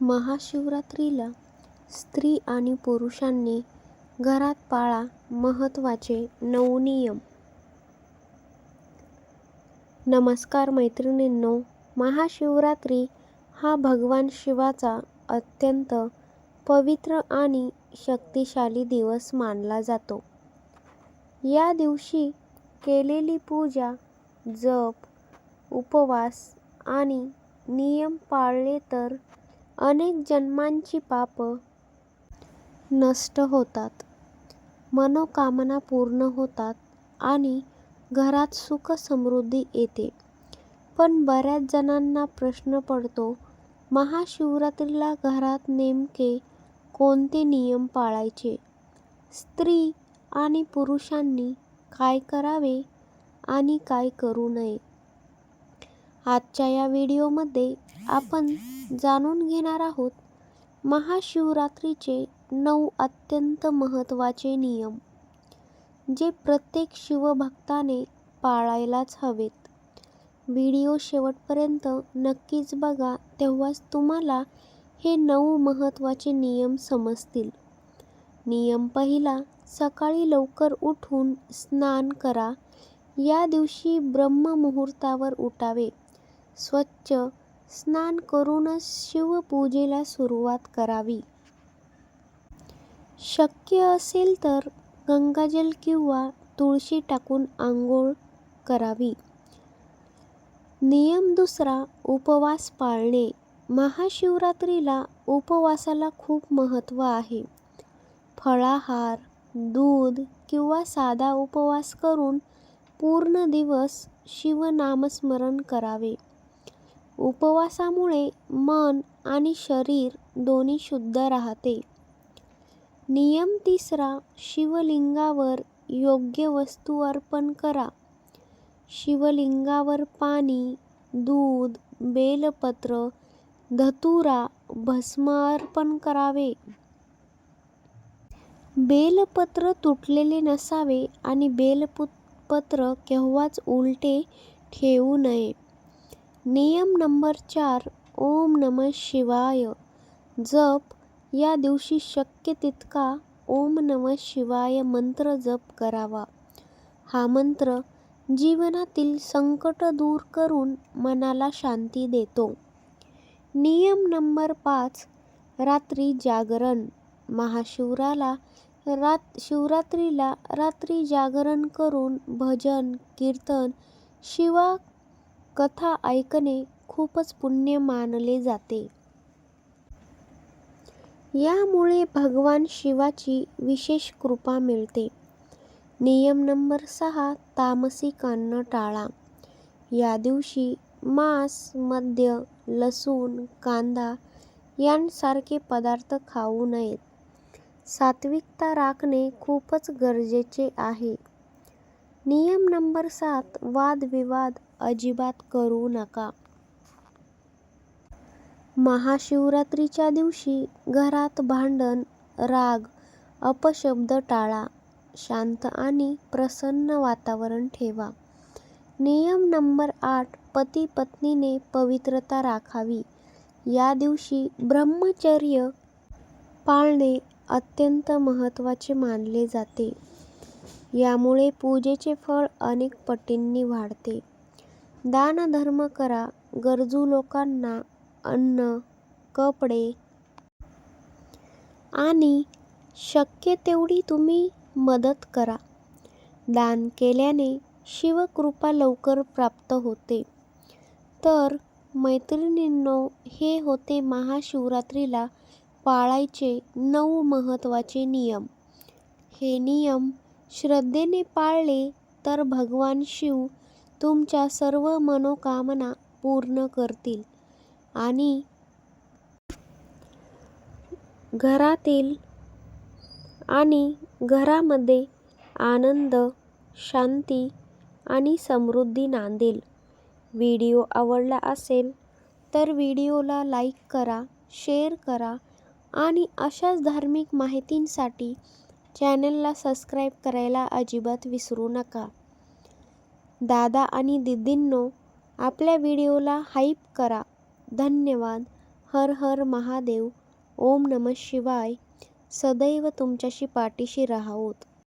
महाशिवरात्रीला स्त्री आणि पुरुषांनी घरात पाळा महत्त्वाचे 9 नियम. नमस्कार मैत्रिणींनो, महाशिवरात्री हा भगवान शिवाचा अत्यंत पवित्र आणि शक्तिशाली दिवस मानला जातो. या दिवशी केलेली पूजा, जप, उपवास आणि नियम पाळले तर अनेक जन्मांची पाप नष्ट होतात, मनोकामना पूर्ण होतात आणि घरात सुख समृद्धी येते. पण बऱ्याच जणांना प्रश्न पडतो, महाशिवरात्रीला घरात नेमके कोणते नियम पाळायचे? स्त्री आणि पुरुषांनी काय करावे आणि काय करू नये? आजच्या या व्हिडिओमध्ये आपण जाणून घेणार आहोत महाशिवरात्रीचे 9 अत्यंत महत्त्वाचे नियम, जे प्रत्येक शिवभक्ताने पाळायलाच हवेत. व्हिडिओ शेवटपर्यंत नक्कीच बघा, तेव्हाच तुम्हाला हे 9 महत्त्वाचे नियम समजतील. नियम पहिला, सकाळी लवकर उठून स्नान करा. या दिवशी ब्रह्ममुहूर्तावर उठावे. स्वच्छ स्नान करूनच शिवपूजेला सुरुवात करावी. शक्य असेल तर गंगाजल किंवा तुळशी टाकून आंघोळ करावी. नियम दुसरा, उपवास पाळणे. महाशिवरात्रीला उपवासाला खूप महत्त्व आहे. फळाहार, दूध किंवा साधा उपवास करून पूर्ण दिवस शिवनामस्मरण करावे. उपवासामुळे मन आणि शरीर दोन्ही शुद्ध राहते. नियम तिसरा, शिवलिंगावर योग्य वस्तू अर्पण करा. शिवलिंगावर पाणी, दूध, बेलपत्र, धतुरा, भस्म अर्पण करावे. बेलपत्र तुटलेले नसावे आणि बेलपत्र केव्हाच उलटे ठेवू नये. नियम नंबर 4, ओम नमः शिवाय जप. या दिवशी शक्य तितका ओम नमः शिवाय मंत्र जप करावा. हा मंत्र जीवनातील संकट दूर करून मनाला शांती देतो. नियम नंबर 5, रात्री जागरण. शिवरात्रीला रात्री जागरण करून भजन, कीर्तन, शिवा कथा ऐकणे खूपच पुण्य मानले जाते. यामुळे भगवान शिवाची विशेष कृपा मिळते. नियम नंबर 6, तामसिक अन्न टाळा. या दिवशी मांस, मद्य, लसूण, कांदा यांसारखे पदार्थ खाऊ नयेत. सात्विकता राखणे खूपच गरजेचे आहे. नियम नंबर 7, वादविवाद अजिबात करू नका. महाशिवरात्रीच्या दिवशी घरात भांडण, राग, अपशब्द टाळा. शांत आणि प्रसन्न वातावरण ठेवा. नियम नंबर 8, पती-पत्नीने पवित्रता राखावी. या दिवशी ब्रह्मचर्य पाळणे अत्यंत महत्त्वाचे मानले जाते. यामुळे पूजेचे फळ अनेक पटींनी वाढते. दानधर्म करा. गरजू लोकांना अन्न, कपडे आणि शक्य तेवढी तुम्ही मदत करा. दान केल्याने शिवकृपा लवकर प्राप्त होते. तर मैत्रिणींनो, हे होते महाशिवरात्रीला पाळायचे 9 महत्त्वाचे नियम. हे नियम श्रद्धेने पाळले तर भगवान शिव तुमच्या सर्व मनोकामना पूर्ण करतील आणि घरामध्ये आनंद, शांती आणि समृद्धी नांदेल. व्हिडिओ आवडला असेल तर व्हिडिओला लाईक करा, शेअर करा आणि अशाच धार्मिक माहितींसाठी चॅनलला सबस्क्राईब करायला अजिबात विसरू नका. दादा आणि दीदींनो, आपल्या व्हिडिओला हाईप करा. धन्यवाद. हर हर महादेव, ओम नमः शिवाय, सदैव तुमच्याशी पाठीशी राहावोत.